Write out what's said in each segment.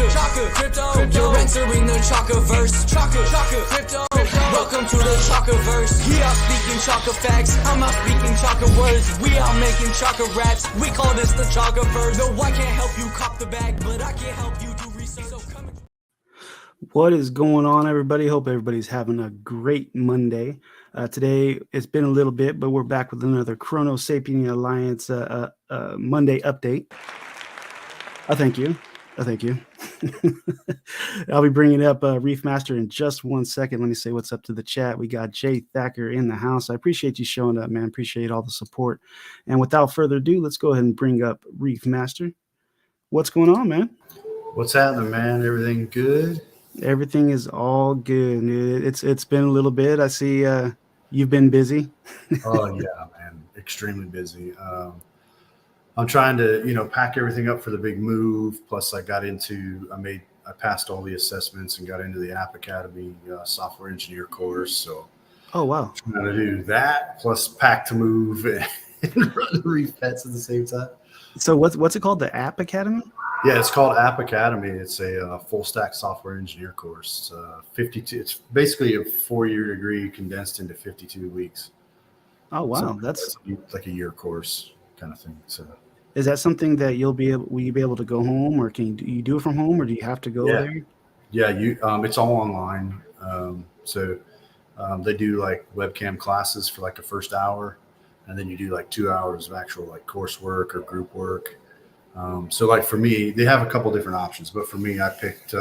Chaka Crypto, you're entering the Chaka verse. Chaka Crypto, welcome to the Chaka verse. He out speaking Chaka facts, I'm out speaking Chaka words. We out making Chaka raps, we call this the Chaka verse. No, I can't help you cop the bag, but I can help you do research. So come. What is going on, everybody? Hope everybody's having a great Monday. Today, it's been a little bit, but we're back with another CronoSapien Alliance Monday update. Thank you. I'll be bringing up Reef Master in just 1 second. Let me say what's up to the chat. We got Jay Thacker in the house. I appreciate you showing up, man. Appreciate all the support. And without further ado, let's go ahead and bring up Reef Master. What's going on, man? What's happening, man? Everything good? Everything is all good. It's been a little bit. I see you've been busy. Oh yeah, man, extremely busy. I'm trying to pack everything up for the big move. Plus, I passed all the assessments and got into the App Academy software engineer course. So, oh wow, I'm trying to do that plus pack to move and run Reef Pets at the same time. So what's it called? The App Academy? Yeah, it's called App Academy. It's a full stack software engineer course. 52. It's basically a 4-year degree condensed into 52 weeks. Oh wow, so that's like a year course kind of thing. So, is that something that will you be able to go home, or can you do it from home, or do you have to go there? Yeah, it's all online. They do like webcam classes for like a first hour, and then you do like 2 hours of actual like coursework or group work. So like for me, they have a couple different options, but for me, I picked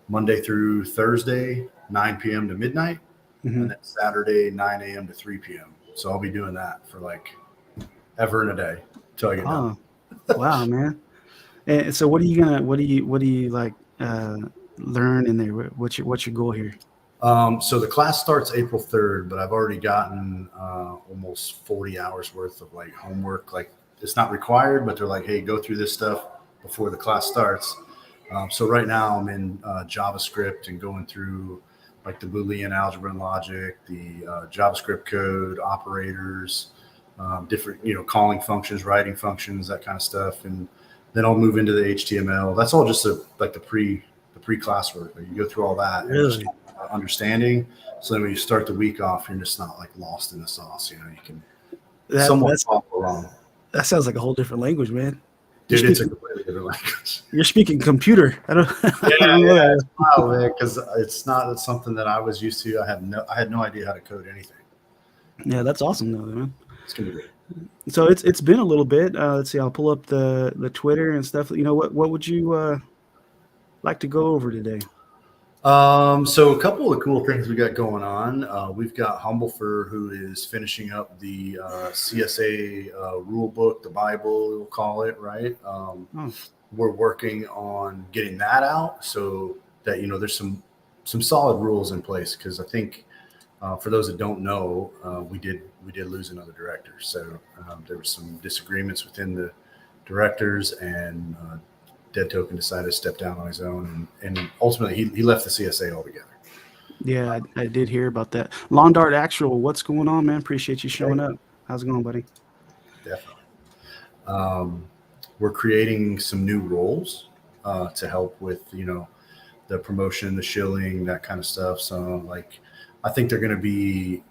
Monday through Thursday, 9 p.m. to midnight, and then Saturday, 9 a.m. to 3 p.m. So I'll be doing that for like ever and a day till I get done. Wow, man. And so what do you like learn in there? What's your goal here? So the class starts April 3rd, but I've already gotten almost 40 hours worth of like homework. Like, it's not required, but they're like, hey, go through this stuff before the class starts. So right now I'm in JavaScript and going through like the Boolean algebra and logic, the JavaScript code, operators, different, calling functions, writing functions, that kind of stuff. And then I'll move into the HTML. That's all just the pre-class work. Like, you go through all that. Really? And understanding. So then when you start the week off, you're just not like lost in the sauce. You can somewhat follow along. That sounds like a whole different language, man. Dude, it's a completely different language. You're speaking computer. I don't Yeah, know that. Wow, man, because it's not something that I was used to. I had no idea how to code anything. Yeah, that's awesome though, man. It's gonna be great. So it's been a little bit. Let's see. I'll pull up the Twitter and stuff. What would you like to go over today? So a couple of cool things we got going on. We've got Humblefur, who is finishing up the CSA rule book, the Bible, we'll call it, right? We're working on getting that out so that there's some solid rules in place, because I think for those that don't know, we did lose another director. So there were some disagreements within the directors, and Dead Token decided to step down on his own, and ultimately he left the CSA altogether. Yeah, I did hear about that. Lawn Dart Actual, what's going on, man? Appreciate you showing up. How's it going, buddy? Definitely. We're creating some new roles to help with the promotion, the shilling, that kind of stuff. So like, I think they're going to be,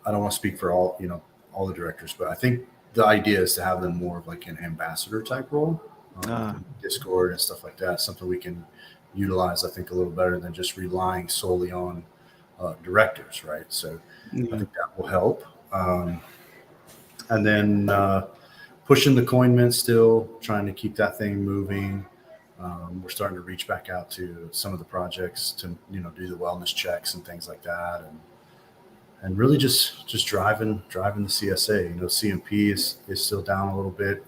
I don't want to speak for all the directors, but I think the idea is to have them more of like an ambassador type role. Discord and stuff like that, something we can utilize, I think, a little better than just relying solely on directors, right? So I think that will help. And then pushing the coin mint, still trying to keep that thing moving. We're starting to reach back out to some of the projects to do the wellness checks and things like that, and really just driving the CSA. CMP is still down a little bit.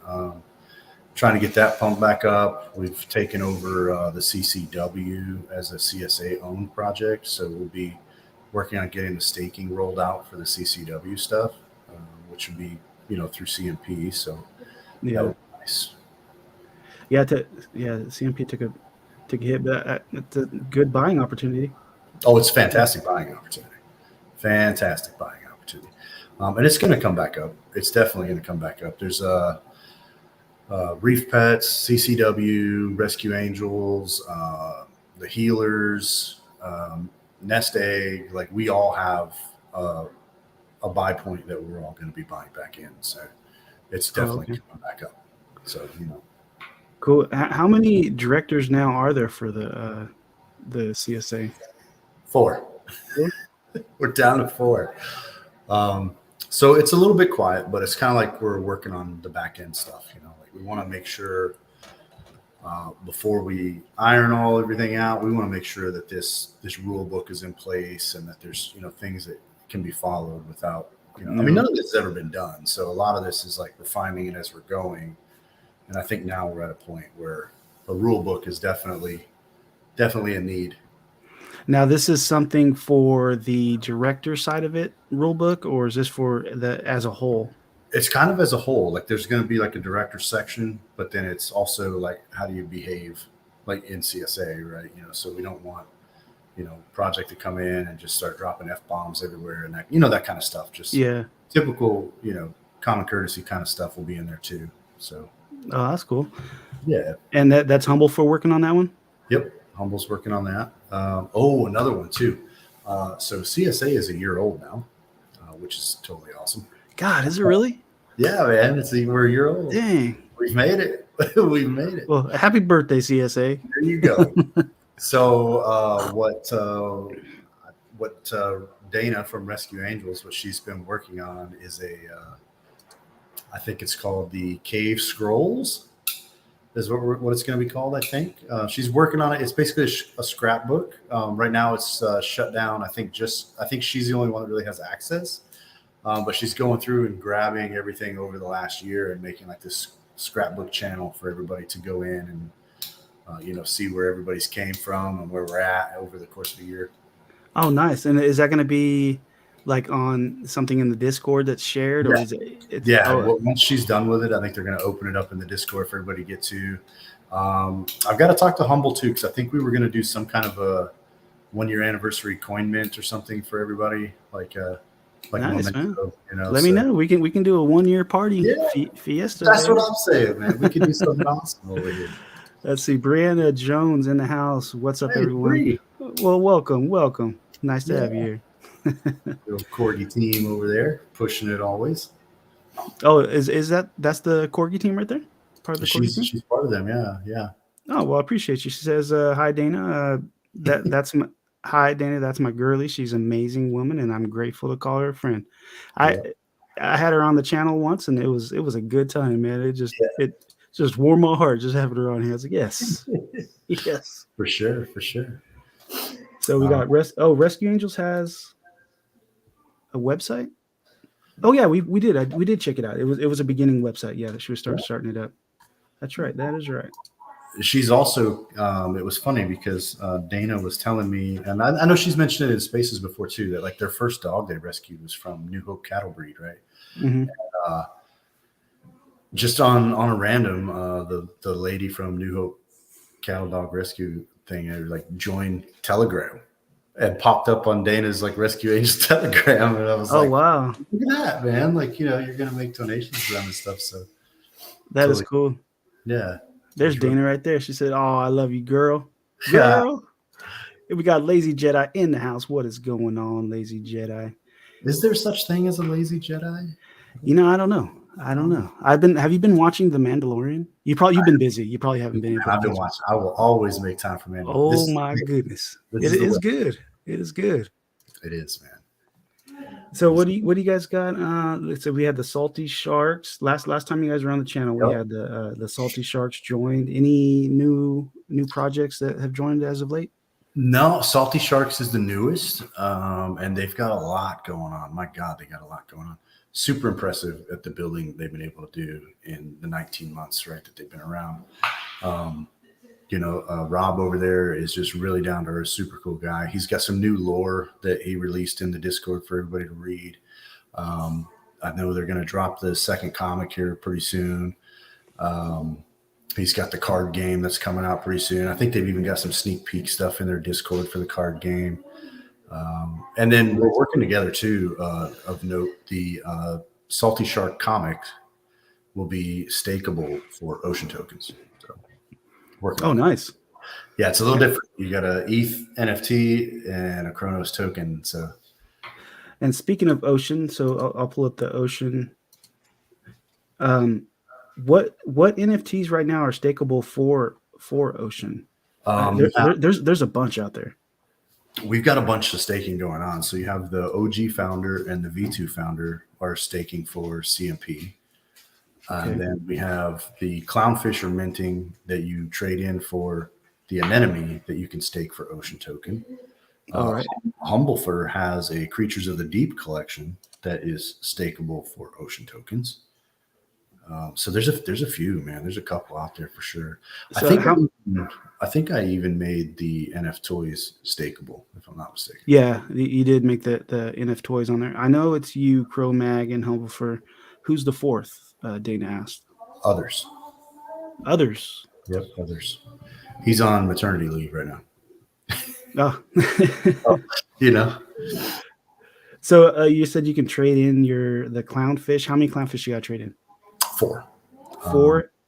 trying to get that pumped back up. We've taken over the CCW as a CSA owned project, so we'll be working on getting the staking rolled out for the CCW stuff, which would be through CMP. So Yeah. that would be nice. Yeah. CMP took a hit, but it's a good buying opportunity. Oh, it's a fantastic buying opportunity. Fantastic buying opportunity. And it's going to come back up. It's definitely going to come back up. There's Reef Pets, CCW, Rescue Angels, the Healers, Nest Egg. Like, we all have a buy point that we're all going to be buying back in. So it's definitely coming back up. So, Cool. How many directors now are there for the CSA? 4. We're down to 4. So it's a little bit quiet, but it's kind of like we're working on the back end stuff. Like, we want to make sure before we iron everything out, we want to make sure that this rule book is in place and that there's things that can be followed without I mean, none of this has ever been done. So a lot of this is like refining it as we're going. And I think now we're at a point where a rule book is definitely a need. Now, this is something for the director side of it, rule book, or is this for as a whole? It's kind of as a whole. Like, there's going to be like a director section, but then it's also like, how do you behave like in CSA, right? So we don't want project to come in and just start dropping F-bombs everywhere and that that kind of stuff. Just typical common courtesy kind of stuff will be in there too. So. Oh, that's cool. Yeah. And that's Humble for working on that one? Yep. Humble's working on that. Another one too. So CSA is a year old now, which is totally awesome. God, is it really? Yeah, man. We're a year old. Dang. We've made it. We've made it. Well, happy birthday, CSA. There you go. So what Dana from Rescue Angels, what she's been working on is I think it's called the Cave Scrolls, is what it's going to be called, I think. She's working on it. It's basically a scrapbook. Right now it's shut down. I think she's the only one that really has access. But she's going through and grabbing everything over the last year and making like this scrapbook channel for everybody to go in and see where everybody's came from and where we're at over the course of the year. Oh, nice. And is that going to be like on something in the Discord that's shared, or is it? Once she's done with it, I think they're going to open it up in the Discord for everybody to get to. I've got to talk to Humble too, because I think we were going to do some kind of a 1-year anniversary coin mint or something for everybody, like nice, man. Let me know. We can do a 1-year party fiesta. That's what I'm saying, man. We can do something awesome over here. Let's see, Brianna Jones in the house. What's up, everyone? Bree. Well, welcome. Nice to have you here. Little Corgi team over there, pushing it always. Oh, is that's the Corgi team right there? Part of the Corgi team? She's part of them, yeah. Oh, well, I appreciate you. She says, "Hi, Dana. Hi, Dana. That's my girlie. She's an amazing woman, and I'm grateful to call her a friend." I had her on the channel once, and it was a good time, man. It just warmed my heart just having her on here. I was like, yes, yes, for sure. So we got Rescue Angels has a website. Oh yeah, we did check it out. It was a beginning website. Yeah, that she was starting it up. That's right. That is right. She's also it was funny because Dana was telling me, and I know she's mentioned it in spaces before too, that like their first dog they rescued was from New Hope cattle breed, right? Mm-hmm. And, just on a random, the lady from New Hope cattle dog rescue thing like joined Telegram and popped up on Dana's like Rescue Angels Telegram, and I was like, wow, look at that, man! Like you're gonna make donations to them and stuff, so that is cool. Yeah. There's Dana right there. She said, "Oh, I love you, girl." We got Lazy Jedi in the house. What is going on, Lazy Jedi? Is there such thing as a lazy Jedi? I don't know. Have you been watching The Mandalorian? You've been busy. You probably haven't been. I've been watching. I will always make time for Mandalorian. Oh my goodness. It is good. It is good. It is, man. So what do you guys got? So we had the Salty Sharks. Last time you guys were on the channel, we had the Salty Sharks joined. Any new projects that have joined as of late? No, Salty Sharks is the newest, and they've got a lot going on. My God, they got a lot going on. super impressive at the building they've been able to do in the 19 months, right, that they've been around. Rob over there is just really down to earth, super cool guy. He's got some new lore that he released in the Discord for everybody to read. I know they're going to drop the second comic here pretty soon. He's got the card game that's coming out pretty soon. I think they've even got some sneak peek stuff in their Discord for the card game. And then we're working together too. Of note, the Salty Shark comic will be stakeable for Ocean tokens. So, nice. Yeah, it's a little different. You got a ETH NFT and a Chronos token. So, and speaking of Ocean, so I'll pull up the Ocean. What NFTs right now are stakeable for Ocean? There's a bunch out there. We've got a bunch of staking going on. So you have the OG founder and the V2 founder are staking for CMP. And then we have the Clownfish or minting that you trade in for the anemone that you can stake for Ocean token. All right. Humblefur has a Creatures of the Deep collection that is stakeable for Ocean tokens. So there's a few, man. There's a couple out there for sure. So I think I even made the NF toys stakeable, if I'm not mistaken. Yeah, you did make the NF toys on there. I know it's you, Cro-Mag, and Humblefur. Who's the fourth? Dana asked. Others. Yep, others. He's on maternity leave right now. Oh. So you said you can trade in the clownfish. How many clownfish you got to trade in? 4.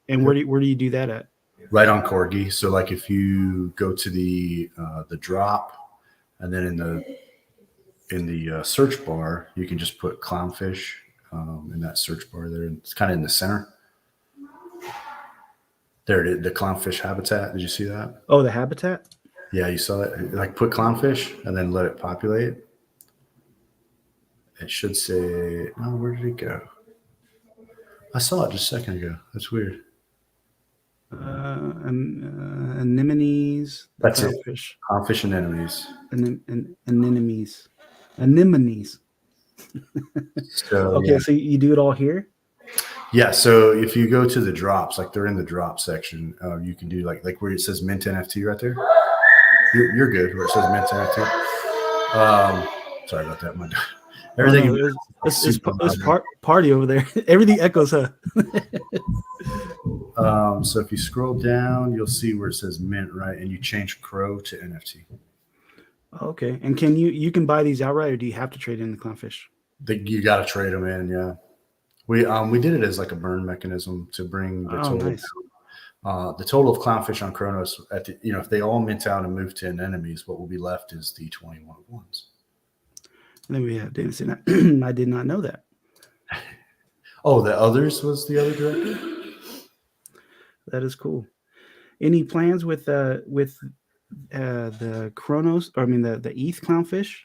And where do you do that at? Right on Corgi. So like if you go to the drop, and then in the search bar, you can just put clownfish in that search bar there. It's kind of in the center. There it is, the clownfish habitat. Did you see that? Oh, the habitat? Yeah, you saw it. Like put clownfish and then let it populate. It should say, oh, where did it go? I saw it just a second ago. That's weird. Anemones. That's it. Clownfish anemones. Anemones. Anemones. So, okay, so you do it all here? Yeah, so if you go to the drops, like they're in the drop section, you can do like where it says Mint NFT right there. You're good where it says Mint NFT. Sorry about that. Everything. It's party over there. Everything echoes, huh? So if you scroll down, you'll see where it says Mint, right? And you change Crow to NFT. Okay. And can you can buy these outright, or do you have to trade in the clownfish? You got to trade them in, yeah. We did it as like a burn mechanism to bring the total nice. The total of clownfish on Chronos at the, if they all mint out and move to anemones, what will be left is the 21 ones. And then we have Dana saying, I did not know that. Oh, the others was the other director? That is cool. Any plans with the Chronos, or I mean the ETH clownfish?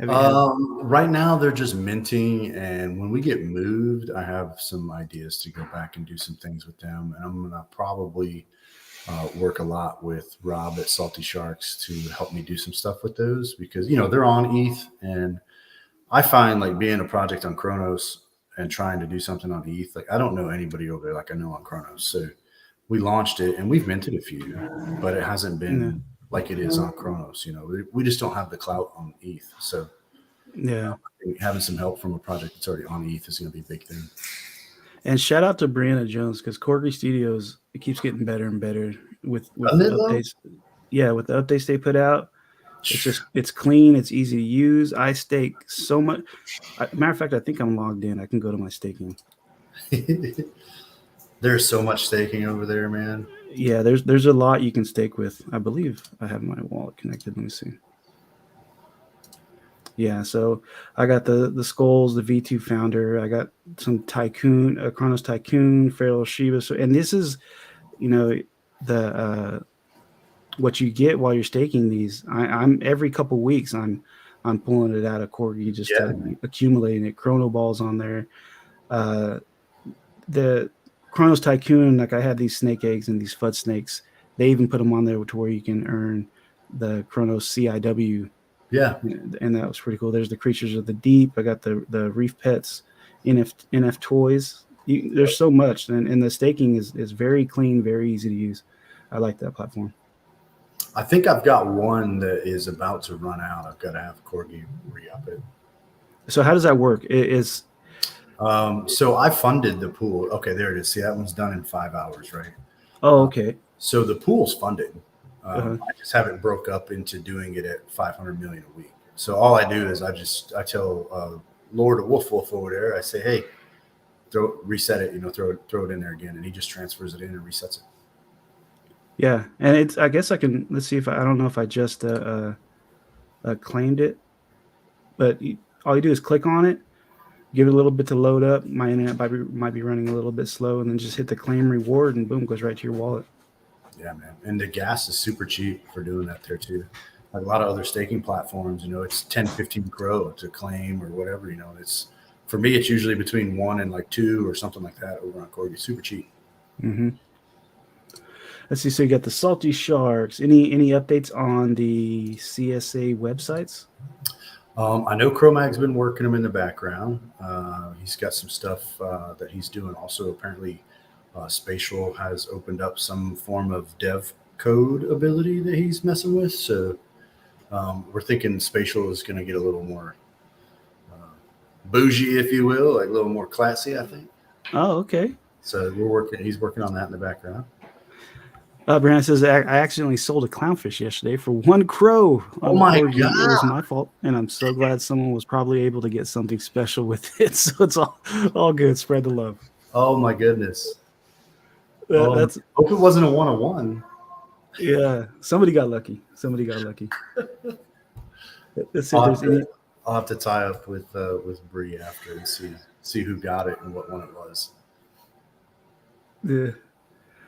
Right now they're just minting, and when we get moved, I have some ideas to go back and do some things with them, and I'm gonna probably work a lot with Rob at Salty Sharks to help me do some stuff with those, because they're on ETH, and I find like being a project on Chronos and trying to do something on ETH, like I don't know anybody over there like I know on Chronos. So we launched it and we've minted a few, but it hasn't been like it is on Chronos. We just don't have the clout on ETH. So having some help from a project that's already on ETH is going to be a big thing. And shout out to Brianna Jones, because Corgi Studios, it keeps getting better and better with the updates. Yeah, with the updates they put out, it's clean, it's easy to use. I stake so much. Matter of fact, I think I'm logged in. I can go to my staking. There's so much staking over there, man. Yeah, there's a lot you can stake with. I believe I have my wallet connected. Let me see. Yeah, so I got the skulls, the V2 founder. I got some Tycoon, Chronos Tycoon, Feral Shiba. So, and this is, the what you get while you're staking these. I'm every couple weeks I'm pulling it out of Corgi, just accumulating it. Chrono balls on there. The Chronos Tycoon, like I had these snake eggs and these FUD snakes. They even put them on there to where you can earn the Chronos CIW. Yeah. And that was pretty cool. There's the Creatures of the Deep. I got the Reef Pets NF toys. There's so much, and the staking is very clean, very easy to use. I like that platform. I think I've got one that is about to run out. I've got to have Corgi re-up it. So how does that work? So I funded the pool. Okay, there it is. See, that one's done in 5 hours, right? Oh, okay. So the pool's funded. Uh-huh. I just haven't broke up into doing it at 500 million a week. So all I do is I tell Lord Wolf over there, I say, hey, reset it, throw it in there again, and he just transfers it in and resets it. Yeah, and I guess I can. Let's see if I don't know if I just claimed it, but all you do is click on it, give it a little bit to load up. My internet might be running a little bit slow, and then just hit the claim reward, and boom, goes right to your wallet. Yeah, man. And the gas is super cheap for doing that there too. Like a lot of other staking platforms, it's 10, 15 Crow to claim or whatever, it's for me, it's usually between 1 and like 2 or something like that over on Corgi. Super cheap. Mm-hmm. Let's see. So you got the Salty Sharks. Any updates on the CSA websites? I know Chromag's been working them in the background. He's got some stuff that he's doing. Also, apparently, Spatial has opened up some form of dev code ability that he's messing with. So we're thinking Spatial is going to get a little more bougie, if you will, like a little more classy, I think. Oh, okay. So he's working on that in the background. Brandon says, I accidentally sold a clownfish yesterday for 1 Crow. Oh my God. It was my fault. And I'm so glad someone was probably able to get something special with it. So it's all good. Spread the love. Oh my goodness. Hope it wasn't a 101. Yeah. Somebody got lucky. Let's see if there's any. I'll have to tie up with Bree after and see who got it and what one it was. Yeah.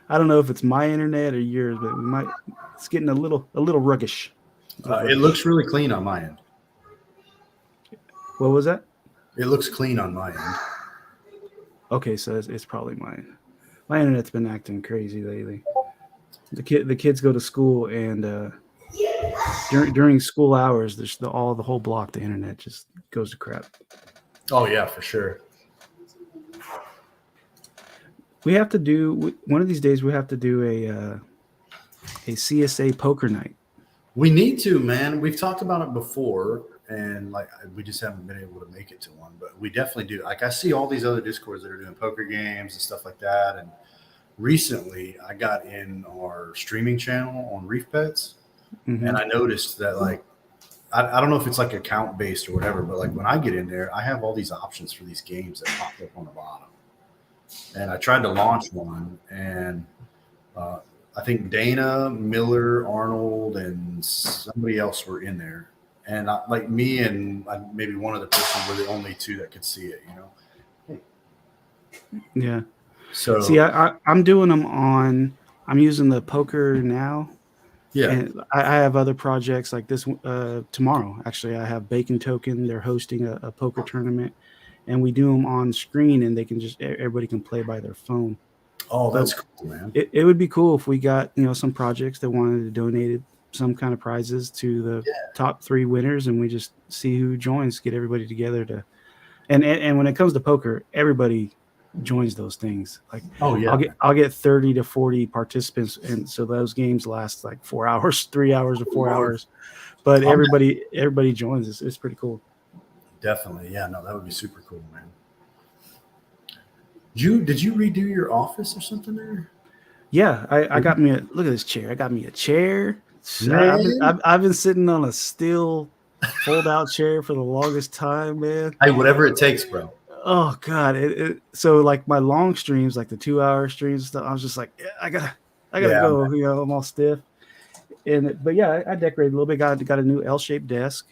I don't know if it's my internet or yours, but it's getting a little ruggish. It looks really clean on my end. What was that? It looks clean on my end. Okay, so it's probably mine. My internet's been acting crazy lately. The kids go to school, and during school hours, there's the whole block. The internet just goes to crap. Oh yeah, for sure. We have to do one of these days. We have to do a CSA poker night. We need to, man. We've talked about it before, and we just haven't been able to make it to one. But we definitely do. Like I see all these other Discords that are doing poker games and stuff like that. And recently, I got in our streaming channel on Reef Pets, and I noticed that I don't know if it's like account based or whatever, but when I get in there, I have all these options for these games that pop up on the bottom. And I tried to launch one, and I think Dana, Miller, Arnold, and somebody else were in there. And me and maybe one other person were the only two that could see it, Yeah. So see, I'm doing them I'm using the Poker Now. Yeah. And I have other projects like this. Tomorrow, actually, I have Bacon Token. They're hosting a poker tournament. And we do them on screen, and everybody can play by their phone. Oh, that's cool, man. It would be cool if we got, some projects that wanted to donate some kind of prizes to the top 3 winners, and we just see who joins, get everybody together and when it comes to poker, everybody joins those things. Oh yeah, I'll get 30 to 40 participants, and so those games last 4 hours, 3 hours, or 4 hours. But everybody joins. It's pretty cool. Definitely. Yeah, no, that would be super cool, man. Did you redo your office or something there? Yeah, I got me look at this chair. I got me a chair. I've been sitting on a steel fold out chair for the longest time, man. Hey, whatever it takes, bro. Oh God. So my long streams, the 2-hour streams and stuff, I was just I gotta go, man. I'm all stiff. But yeah, I decorated a little bit, got a new L-shaped desk.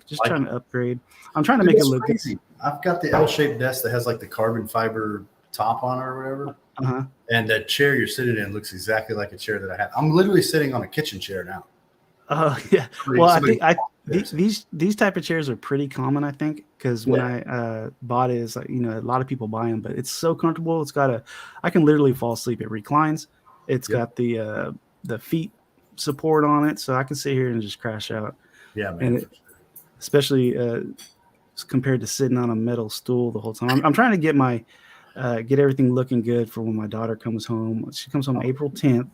Just trying to upgrade. I'm trying to make it look crazy. I've got the L-shaped desk that has the carbon fiber top on it or whatever. Uh-huh. And that chair you're sitting in looks exactly like a chair that I had. I'm literally sitting on a kitchen chair now. Oh yeah. Well, I think these type of chairs are pretty common, I think, because when I bought it, it's a lot of people buy them, but it's so comfortable. I can literally fall asleep. It reclines. It's got the feet support on it, so I can sit here and just crash out. Yeah, man. And especially compared to sitting on a metal stool the whole time. I'm trying to get my get everything looking good for when my daughter comes home. She comes home April 10th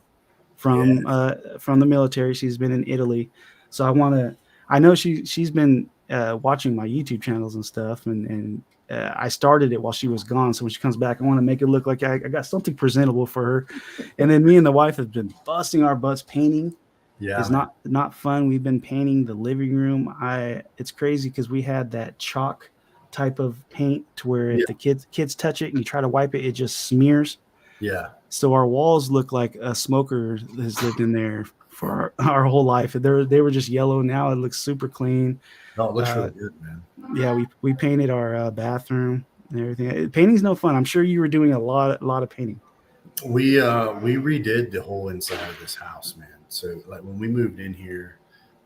from the military. She's been in Italy, so I know she's been watching my YouTube channels and stuff, and I started it while she was gone. So when she comes back, I want to make it look like I got something presentable for her. And then me and the wife have been busting our butts painting. Yeah, it's not fun. We've been painting the living room. It's crazy because we had that chalk type of paint to where if the kids touch it and you try to wipe it, it just smears. Yeah. So our walls look like a smoker has lived in there for our whole life. They were just yellow. Now it looks super clean. No, it looks really good, man. Yeah, we painted our bathroom and everything. Painting's no fun. I'm sure you were doing a lot of painting. We redid the whole inside of this house, man. So like when we moved in here,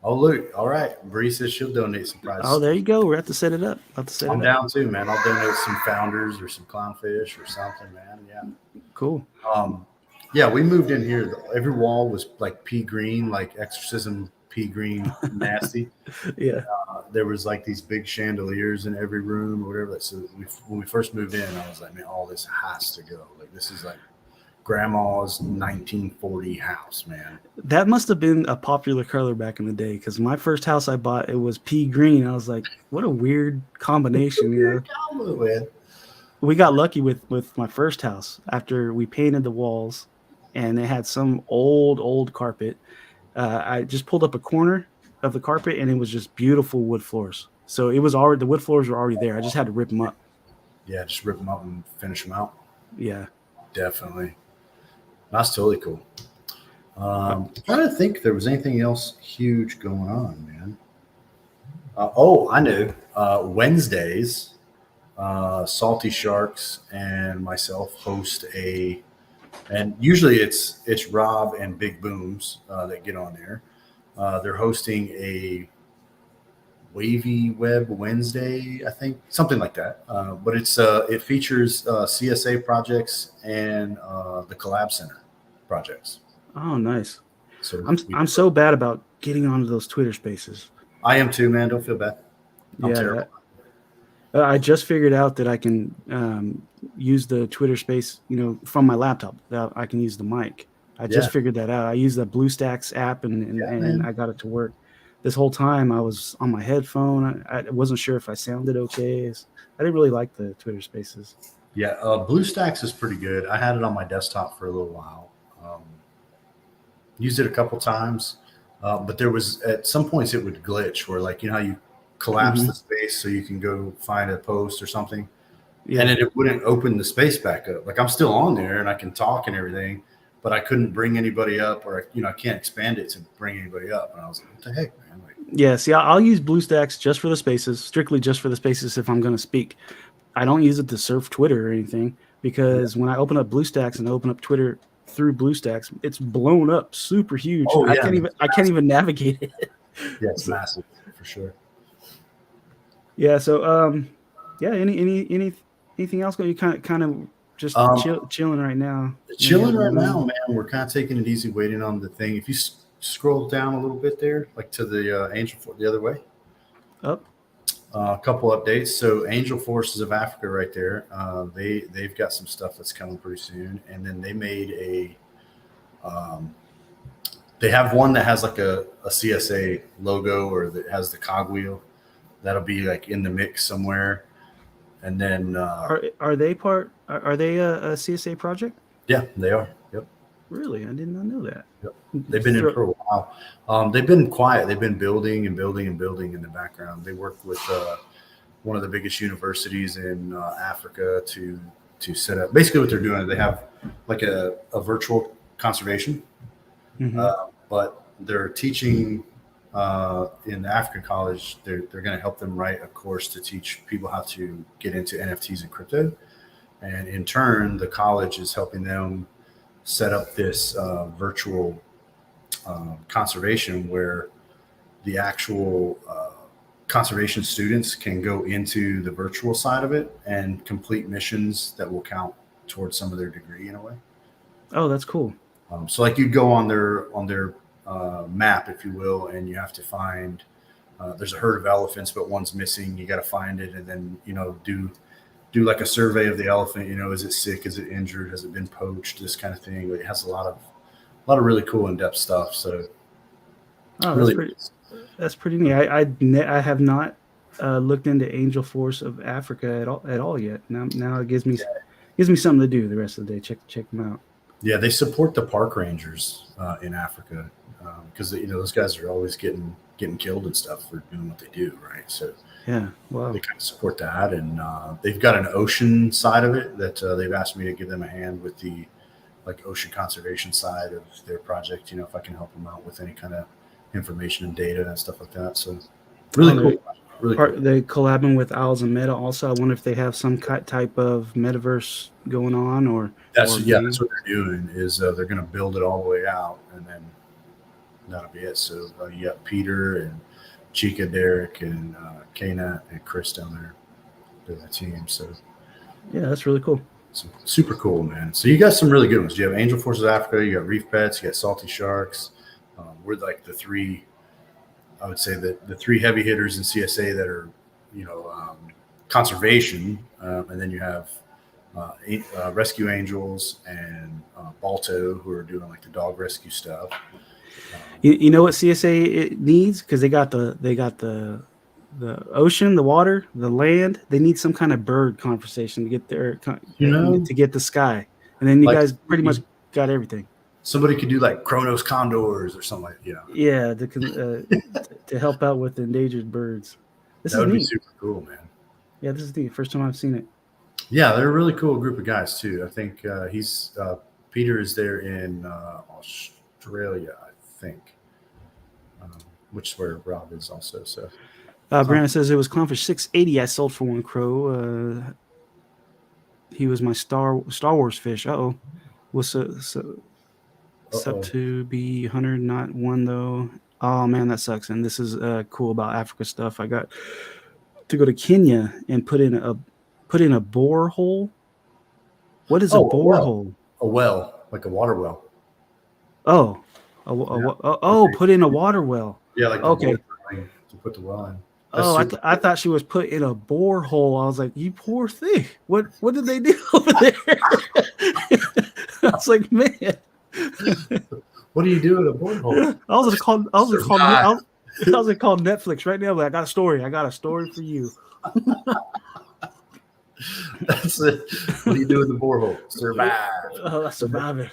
oh look, all right, Bree says she'll donate some prizes. Oh, there you go. We're at to set it up. I'm down too, man. I'll donate some founders or some clownfish or something, man. Yeah, cool. Yeah, we moved in here. Every wall was like pea green, like exorcism pea green, nasty. Yeah. There was like these big chandeliers in every room or whatever. So when we first moved in, I was like, man, all this has to go. Like this is like grandma's 1940 house, man. That must have been a popular color back in the day because my first house I bought, it was pea green. I was like, what a weird combination, you know? We got lucky with my first house after we painted the walls and it had some old carpet. I just pulled up a corner of the carpet and it was just beautiful wood floors. So it was already, the wood floors were already there. I just had to rip them up. Yeah, just rip them up and finish them out. Yeah. Definitely. That's totally cool. I'm trying to think if there was anything else huge going on, man. I knew. Wednesdays, Salty Sharks and myself host and usually it's Rob and Big Booms that get on there. They're hosting a Wavy Web Wednesday, I think, something like that. But it features CSA projects and the Collab Center projects. Oh, nice. So I'm so bad about getting onto those Twitter Spaces. I am too, man. Don't feel bad. I'm terrible. I just figured out that I can use the Twitter Space, from my laptop. I can use the mic. I just figured that out. I use the BlueStacks app and I got it to work. This whole time I was on my headphone. I wasn't sure if I sounded okay. I didn't really like the Twitter Spaces. Yeah, BlueStacks is pretty good. I had it on my desktop for a little while. Used it a couple times, but there was at some points it would glitch where how you collapse the space so you can go find a post or something, and it wouldn't open the space back up. Like I'm still on there and I can talk and everything, but I couldn't bring anybody up, or I can't expand it to bring anybody up. And I was like, what the heck, man? Yeah, see, I'll use BlueStacks just for the spaces, strictly just for the spaces if I'm going to speak. I don't use it to surf Twitter or anything because when I open up BlueStacks and open up Twitter through BlueStacks, it's blown up super huge. Oh, yeah, I can't even navigate it. Yeah, it's massive for sure. Yeah, so anything else? You kind of just chilling right now. Chilling right now, man. We're kind of taking it easy, waiting on the thing. If you scroll down a little bit there, like to the Angel Force, the other way. Up. A couple updates. So Angel Forces of Africa right there. They've got some stuff that's coming pretty soon. And then they made they have one that has like a CSA logo or that has the cogwheel. That'll be like in the mix somewhere. And then are they a CSA project? Yeah, they are. Yep. Really? I did not know that. Yep. They've been in for a while. They've been quiet. They've been building and building and building in the background. They work with one of the biggest universities in Africa to set up. Basically, what they're doing, they have like a virtual conservation, but they're teaching in the African college. They're going to help them write a course to teach people how to get into NFTs and crypto, and in turn, the college is helping them set up this virtual conservation where the actual conservation students can go into the virtual side of it and complete missions that will count towards some of their degree in a way. Oh, that's cool. So like you'd go on their map, if you will, and you have to find there's a herd of elephants, but one's missing. You got to find it, and then do like a survey of the elephant. Is it sick? Is it injured? Has it been poached? This kind of thing. It has a lot of really cool in-depth stuff. So really, that's pretty neat. I have not looked into Angel Force of Africa at all yet. Now it gives me something to do the rest of the day. Check them out. Yeah, they support the park rangers in Africa because those guys are always getting killed and stuff for doing what they do, right? So yeah, wow. They kind of support that, and they've got an ocean side of it that they've asked me to give them a hand with the ocean conservation side of their project. If I can help them out with any kind of information and data and stuff like that. So really cool. Really cool. They collabing with Owls and Meta also. I wonder if they have some type of metaverse going on, or that's what they're doing is they're going to build it all the way out, and then that'll be it. So you got Peter and Chika, Derek, and K-Nat and Chris down there. They're the team. So yeah, that's really cool. Super cool, man. So you got some really good ones. You have Angel Forces Africa, you got Reef Pets, you got Salty Sharks. We're like the three. I would say that the three heavy hitters in CSA that are, conservation, and then you have Rescue Angels and Balto, who are doing like the dog rescue stuff. You know what CSA it needs, because they got the ocean, the water, the land. They need some kind of bird conversation to get there, to get the sky, and then you guys pretty much got everything. Somebody could do like Kronos condors or something like that. Yeah, to help out with endangered birds. That would be super cool, man. Yeah, this is the first time I've seen it. Yeah, they're a really cool group of guys too. I think Peter is there in Australia, I think, which is where Rob is also. So, Brandon says it was Clownfish 680. I sold for one crow. He was my Star Wars fish. What's it's up to be 100, not one though. Oh man, that sucks. And this is cool about Africa stuff. I got to go to Kenya and put in a borehole. What is a borehole? A well, like a water well. Oh, put in a water well. Yeah, like okay. To put the well in. I thought she was put in a borehole. I was like, you poor thing. What did they do over there? I was like, man. What do you do at a borehole? I was gonna call Netflix right now, but I got a story for you. That's it. What do you do in the borehole? Survive. I survive it.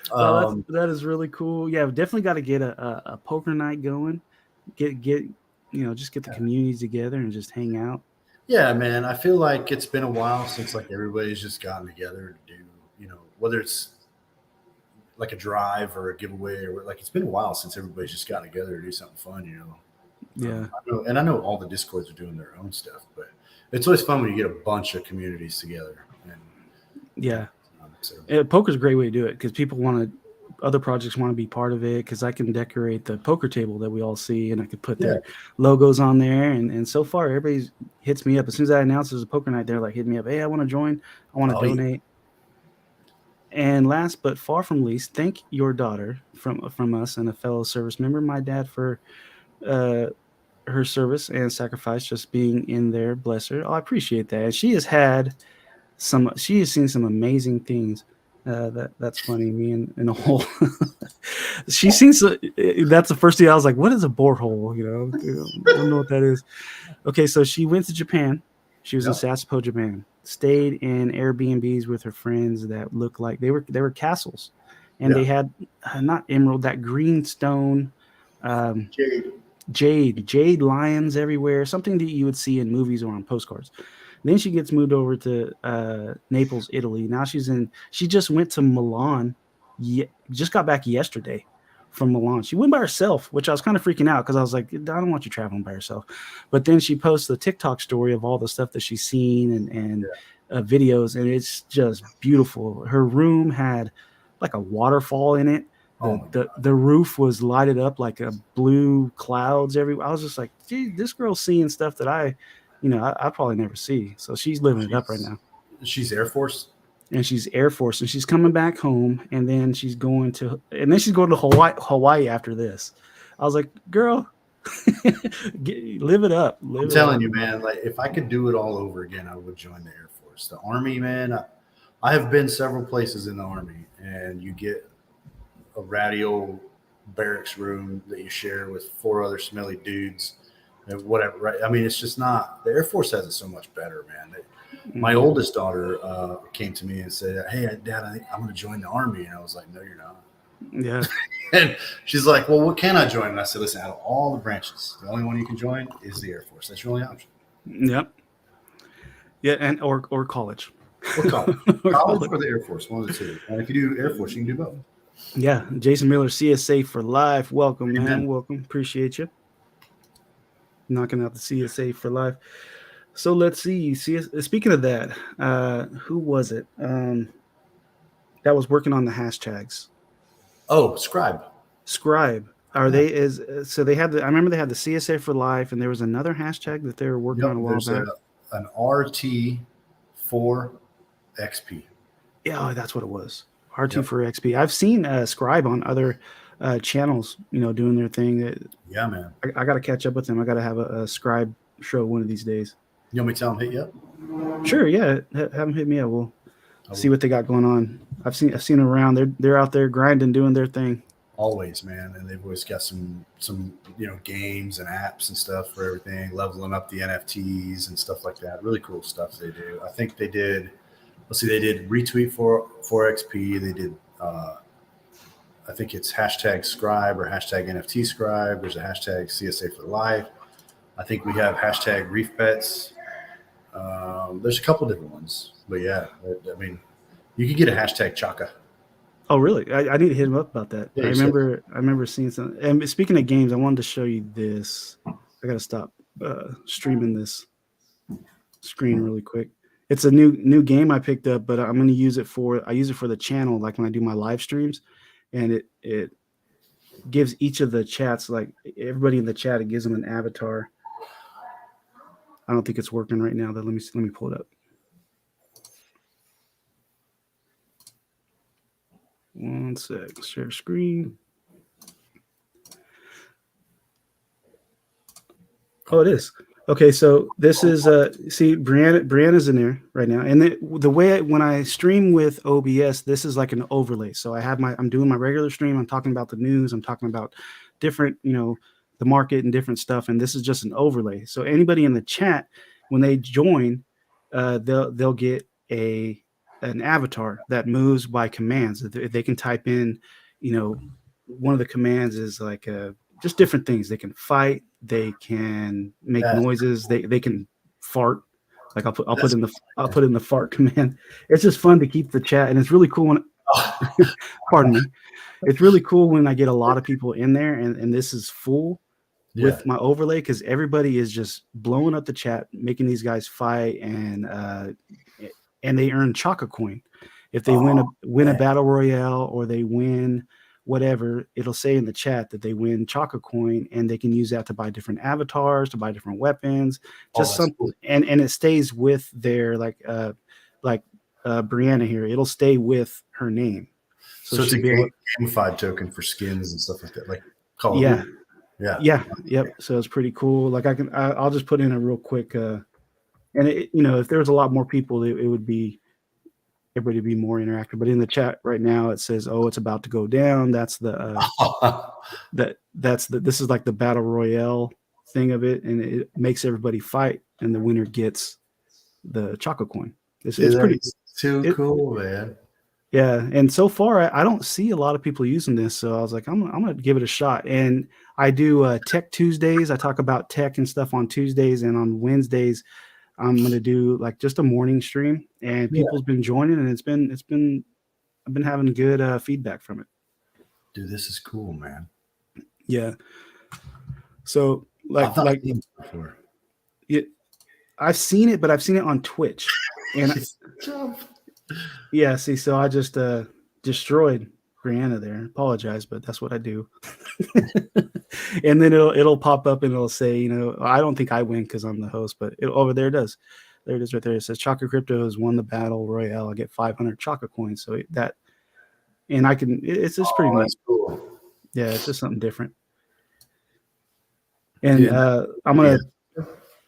That is really cool. Yeah, we definitely got to get a poker night going. Just get the communities together and just hang out. Yeah, man. I feel like it's been a while since everybody's just gotten together to do, whether it's like a drive or a giveaway or it's been a while since everybody's just gotten together to do something fun, Yeah. I know all the Discords are doing their own stuff, but it's always fun when you get a bunch of communities together. Yeah. Poker's a great way to do it because other projects want to be part of it, because I can decorate the poker table that we all see and I could put their logos on there. And so far, everybody hits me up. As soon as I announce there's a poker night, they're like, hit me up. Hey, I want to join. I want to donate. Yeah. And last but far from least, thank your daughter from us and a fellow service member, my dad, for her service and sacrifice, just being in there. Bless her. I appreciate that. And she has seen some amazing things. That's funny. Me and a hole. She seems. That's the first thing I was like, "What is a borehole?" I don't know what that is. Okay, so she went to Japan. She was in Sasebo, Japan. Stayed in Airbnbs with her friends that looked like they were castles, and they had not emerald, that green stone, jade lions everywhere, something that you would see in movies or on postcards. Then she gets moved over to Naples, Italy. Now she just went to Milan. Just got back yesterday from Milan. She went by herself, which I was kind of freaking out because I was like, I don't want you traveling by herself. But then she posts the TikTok story of all the stuff that she's seen and videos, and it's just beautiful. Her room had like a waterfall in it. The roof was lighted up like a blue clouds everywhere. I was just like, gee, this girl's seeing stuff that I probably never see. So she's living it up right now. She's Air Force. And she's Air Force, and she's coming back home, and then she's going to Hawaii after this. I was like, girl, Live it up. I'm telling you, man, like if I could do it all over again, I would join the Air Force. The Army, man, I have been several places in the Army, and you get a ratty old barracks room that you share with 4 other smelly dudes and whatever, right? I mean, it's just not, the Air Force has it so much better, man. My oldest daughter came to me and said, "Hey, Dad, I think I'm going to join the Army." And I was like, "No, you're not." Yeah. And she's like, "Well, what can I join?" And I said, "Listen, out of all the branches, the only one you can join is the Air Force. That's your only option." Yep. Yeah, and or college. Or college. College or the Air Force, one of the two. And if you do Air Force, you can do both. Yeah. Jason Miller, CSA for life. Welcome, man. Amen. Welcome. Appreciate you. Knocking out the CSA for life. So let's see. Speaking of that, who was it that was working on the hashtags? Oh, Scribe. Are they so they had I remember they had the CSA for life, and there was another hashtag that they were working on a while back. An RT4XP. Yeah, that's what it was. RT4XP. I've seen Scribe on other channels, doing their thing. Yeah, man. I got to catch up with them. I got to have a Scribe show one of these days. You want me to tell them hit you up? Sure, yeah. Have them hit me up. We'll see what they got going on. I've seen them around. They're out there grinding, doing their thing. Always, man. And they've always got some games and apps and stuff for everything, leveling up the NFTs and stuff like that. Really cool stuff they do. I think they did. They did retweet for 4XP. They did. I think it's hashtag Scribe or hashtag NFT Scribe. There's a hashtag CSA for life. I think we have hashtag Reef Bets. There's a couple different ones, but yeah, I mean, you could get a hashtag Chaka. Oh, really? I need to hit him up about that. Yeah, I remember seeing something. And speaking of games, I wanted to show you this. I got to stop streaming this screen really quick. It's a new game I picked up, but I'm going to use it for the channel, like when I do my live streams, and it gives each of the chats, like everybody in the chat, it gives them an avatar. I don't think it's working right now. Though. Let me pull it up. One sec. Share screen. Oh, it is. Okay, so this is see, Brianna's in there right now, and the way when I stream with OBS, this is like an overlay. So I'm doing my regular stream. I'm talking about the news. I'm talking about different, the market and different stuff, and this is just an overlay. So anybody in the chat, when they join, they'll get an avatar that moves by commands. They can type in, one of the commands is like just different things. They can fight. They can make noises. They can fart. Like I'll put in the fart command. It's just fun to keep the chat, and it's really cool when. Pardon me. It's really cool when I get a lot of people in there, and this is full with my overlay, because everybody is just blowing up the chat, making these guys fight, and they earn Chaka coin. If they win a battle royale, or they win whatever, it'll say in the chat that they win Chaka coin, and they can use that to buy different avatars, to buy different weapons, just something. Cool. And it stays with their Brianna here. It'll stay with her name. So it's a gamified token for skins and stuff like that, like Call of Duty. Yep. So it's pretty cool. Like I'll just put in a real quick, and if there was a lot more people, it would be. Everybody to be more interactive, but in the chat right now it says, "Oh, it's about to go down." That's the this is like the battle royale thing of it, and it makes everybody fight, and the winner gets the Chaka coin. It's pretty cool, man. Yeah, and so far I don't see a lot of people using this, so I was like, I'm gonna give it a shot. And I do Tech Tuesdays. I talk about tech and stuff on Tuesdays, and on Wednesdays I'm going to do like just a morning stream, and people's been joining, and I've been having good feedback from it. Dude, this is cool, man. Yeah. So I've seen it, but I've seen it on Twitch, and see, so I just destroyed Brianna there. Apologize, but that's what I do. And then it'll pop up and it'll say, I don't think I win because I'm the host, but over there it does. There it is right there. It says Chaka Crypto has won the battle royale. I get 500 Chaka coins. So it's just pretty nice. Cool. Yeah, it's just something different. And Yeah.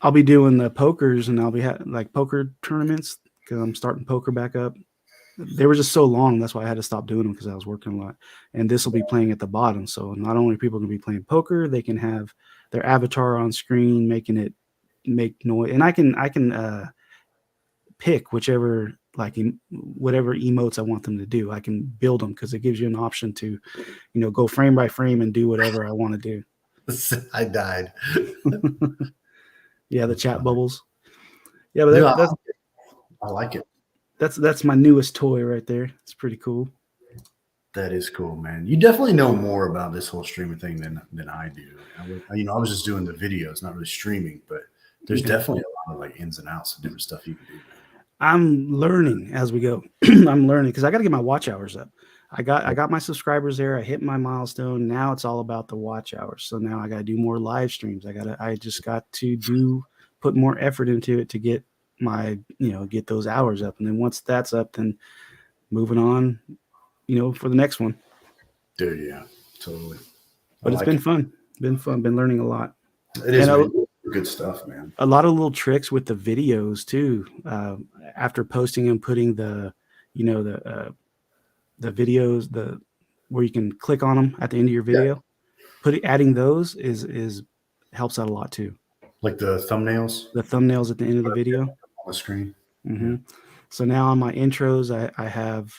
I'll be doing the pokers, and I'll be like poker tournaments because I'm starting poker back up. They were just so long, that's why I had to stop doing them because I was working a lot. And this will be playing at the bottom, so not only are people going to be playing poker, they can have their avatar on screen making it make noise, and I can pick whichever whatever emotes I want them to do. I can build them because it gives you an option to go frame by frame and do whatever I want to do. I died. Yeah, the chat bubbles. Yeah, but Yeah, that's I like it. that's my newest toy right there. It's pretty cool. That is cool, man. You definitely know more about this whole streaming thing than I do. I was just doing the videos, not really streaming, but there's definitely a lot of like ins and outs of different stuff you can do, man. I'm learning as we go. I'm learning because I got to get my watch hours up. I got my subscribers there. I hit my milestone. Now it's all about the watch hours. So now I got to do more live streams. I just got to put more effort into it to get get those hours up. And then once that's up, then moving on, for the next one. Dude, yeah, totally. But it's been fun. Been fun. Been learning a lot. It is good stuff, man. A lot of little tricks with the videos too. After posting and putting the videos, where you can click on them at the end of your video, adding those is helps out a lot too. Like the thumbnails. The thumbnails at the end of the video on the screen. Mm-hmm. Yeah. So now on my intros, I have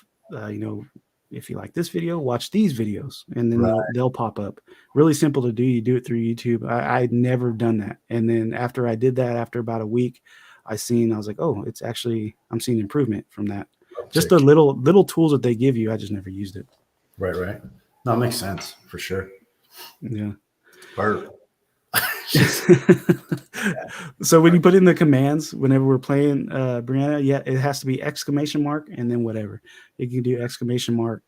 if you like this video, watch these videos, and then they'll pop up. Really simple to do. You do it through YouTube. I'd never done that, and then after I did that, after about a week, I was like, oh, it's actually I'm seeing improvement from that. Just the little tools that they give you. I just never used it. Right. No, it makes sense for sure. Yeah. Burp. So when you put in the commands, whenever we're playing Brianna, it has to be exclamation mark and then whatever. You can do exclamation mark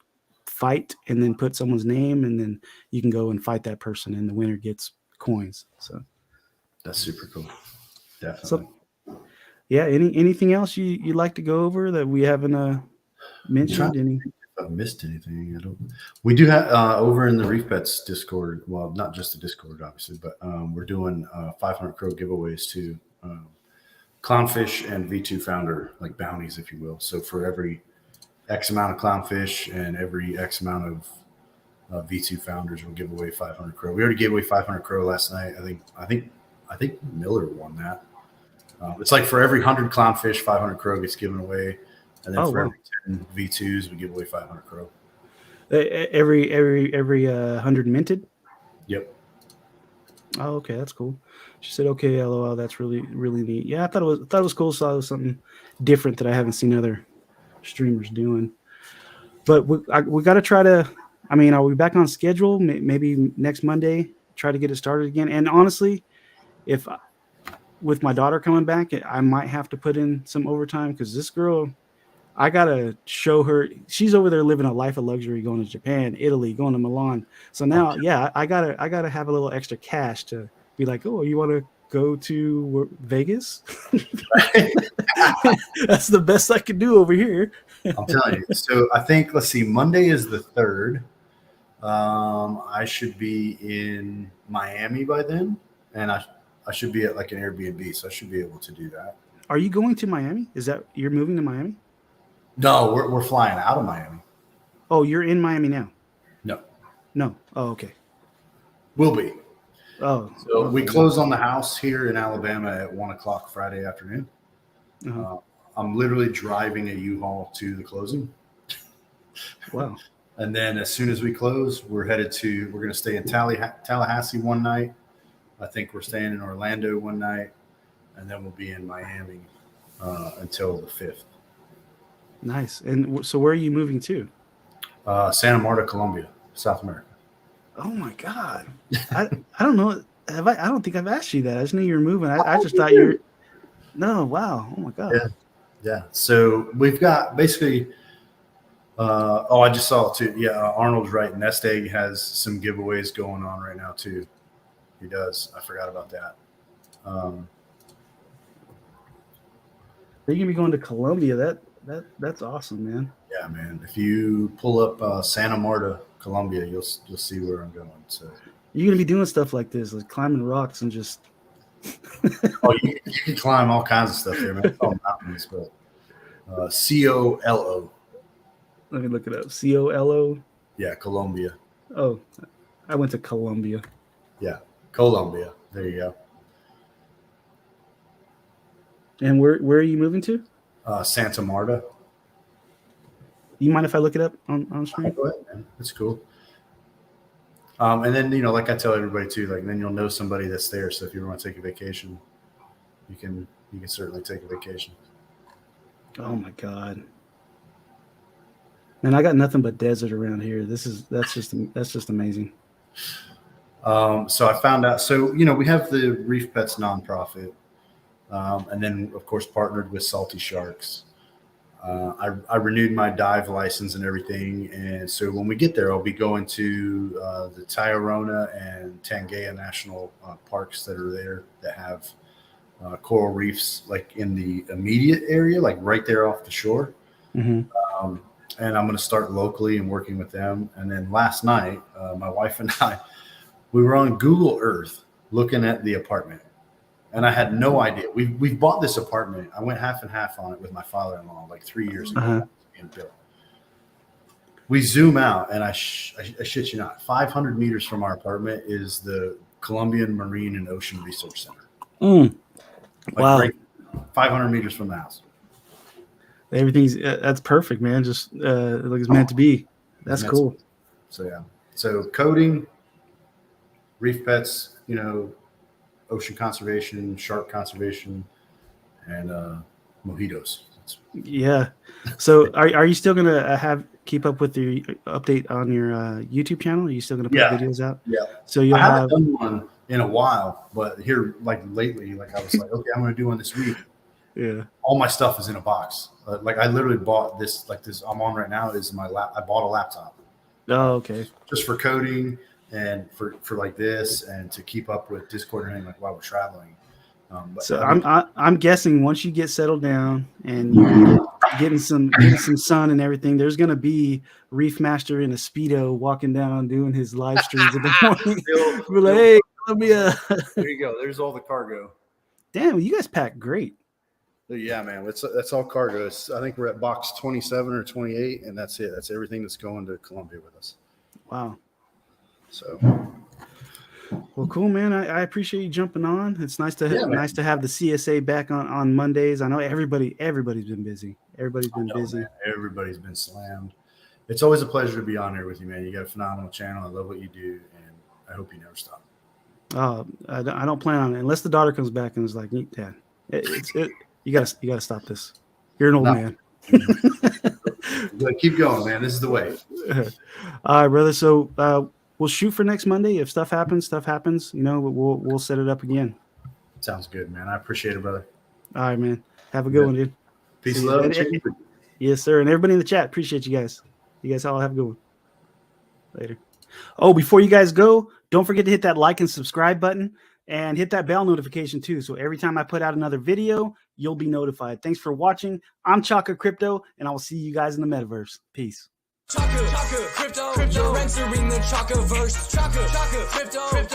fight and then put someone's name, and then you can go and fight that person, and the winner gets coins. So that's super cool. Definitely. So, yeah. Anything else you'd like to go over that we haven't mentioned? If I've missed anything, I don't. We do have over in the Reef Pets Discord. Well, not just the Discord, obviously, but we're doing 500 Crow giveaways to Clownfish and V2 Founder, like bounties, if you will. So for every X amount of Clownfish and every X amount of V2 Founders, we'll give away 500 Crow. We already gave away 500 Crow last night. I think Miller won that. It's like for every 100 Clownfish, 500 Crow gets given away. And then every 10 V2s, we give away 500 Crow. Every 100 minted? Yep. Oh, okay, that's cool. She said, "Okay, LOL, that's really really neat." Yeah, I thought it was cool. So it was something different that I haven't seen other streamers doing. But we got to try to. I mean, are we back on schedule? Maybe next Monday, try to get it started again. And honestly, with my daughter coming back, I might have to put in some overtime because this girl. I gotta show her. She's over there living a life of luxury, going to Japan, Italy, going to Milan. So now, I gotta have a little extra cash to be like, oh, you want to go to Vegas? That's the best I can do over here. I'm telling you. So I think let's see. Monday is the 3rd. I should be in Miami by then, and I should be at like an Airbnb, so I should be able to do that. Are you going to Miami? Is that you're moving to Miami? No, we're flying out of Miami. Oh, you're in Miami now? No. Oh, okay. Will be. Oh. So okay. we close on the house here in Alabama at 1:00 Friday afternoon. Uh-huh. I'm literally driving a U-Haul to the closing. Wow. And then as soon as we close, we're going to stay in Tallahassee one night. I think we're staying in Orlando one night. And then we'll be in Miami until the 5th. Nice. And so where are you moving to? Santa Marta, Colombia, South America. Oh my God. I don't know. I don't think I've asked you that. I just knew you were moving. I just thought you were. No. Wow. Oh my God. Yeah. So we've got basically, I just saw it too. Yeah. Arnold's right. Nest Egg has some giveaways going on right now too. He does. I forgot about that. You're going to be going to Colombia. That's awesome, man. Yeah, man. If you pull up Santa Marta, Colombia, you'll see where I'm going. So You're gonna be doing stuff like this, like climbing rocks and just. Oh, you can climb all kinds of stuff there, man. It's all mountains, but COLO. Let me look it up. COLO. Yeah, Colombia. Oh, I went to Colombia. Yeah, Colombia. There you go. And where are you moving to? Santa Marta. You mind if I look it up on screen? Go ahead, man. That's cool. And then, like I tell everybody too, like then you'll know somebody that's there. So if you want to take a vacation, you can certainly take a vacation. Oh my God. Man, I got nothing but desert around here. That's just amazing. So I found out, we have the Reef Pets nonprofit, and then of course partnered with Salty Sharks. I renewed my dive license and everything. And so when we get there, I'll be going to the Tayrona and Tangier National parks that are there that have coral reefs like in the immediate area, like right there off the shore. Mm-hmm. And I'm going to start locally and working with them. And then last night, my wife and I, we were on Google Earth looking at the apartment. And I had no idea. We've bought this apartment. I went half and half on it with my father-in-law like 3 years ago. Uh-huh. We zoom out, and I shit you not, 500 meters from our apartment is the Colombian Marine and Ocean Research Center. Wow. Right 500 meters from the house. Everything's that's perfect, man. Just like it's meant to be. That's cool. So yeah. So coding, reef pets, ocean conservation, shark conservation, and mojitos. Yeah. So are you still gonna keep up with the update on your YouTube channel? Are you still gonna put videos out? Yeah. So you haven't done one in a while, but here lately, I was like, okay, I'm gonna do one this week. Yeah. All my stuff is in a box. I literally bought this. This I'm on right now is my I bought a laptop. Oh, okay. Just for coding and for like this and to keep up with Discord and while we're traveling. So I'm guessing once you get settled down and you're getting some sun and everything, there's gonna be Reef Master in a Speedo walking down doing his live streams in the morning. We're like, hey, Columbia. There you go. There's all the cargo. Damn, you guys pack great. Yeah, man. That's all cargo. I think we're at box 27 or 28, and that's it. That's everything that's going to Colombia with us. Wow. So, well, cool, man. I appreciate you jumping on. It's nice to have the CSA back on Mondays. I know everybody's been busy. Everybody's been busy. Man. Everybody's been slammed. It's always a pleasure to be on here with you, man. You got a phenomenal channel. I love what you do, and I hope you never stop. I don't plan on it unless the daughter comes back and is like, Dad, you gotta stop this. You're an old man. Keep going, man. This is the way. All right, brother. So we'll shoot for next Monday. If stuff happens. We'll set it up again. Sounds good, man. I appreciate it, brother. All right, man. Have a good one, dude. Peace, love. Yes, sir. And everybody in the chat, appreciate you guys. You guys all have a good one. Later. Oh, before you guys go, don't forget to hit that like and subscribe button and hit that bell notification too. So every time I put out another video, you'll be notified. Thanks for watching. I'm Chaka Crypto, and I will see you guys in the metaverse. Peace. Chaka Crypto, you're entering the Chaka verse. Chaka Crypto.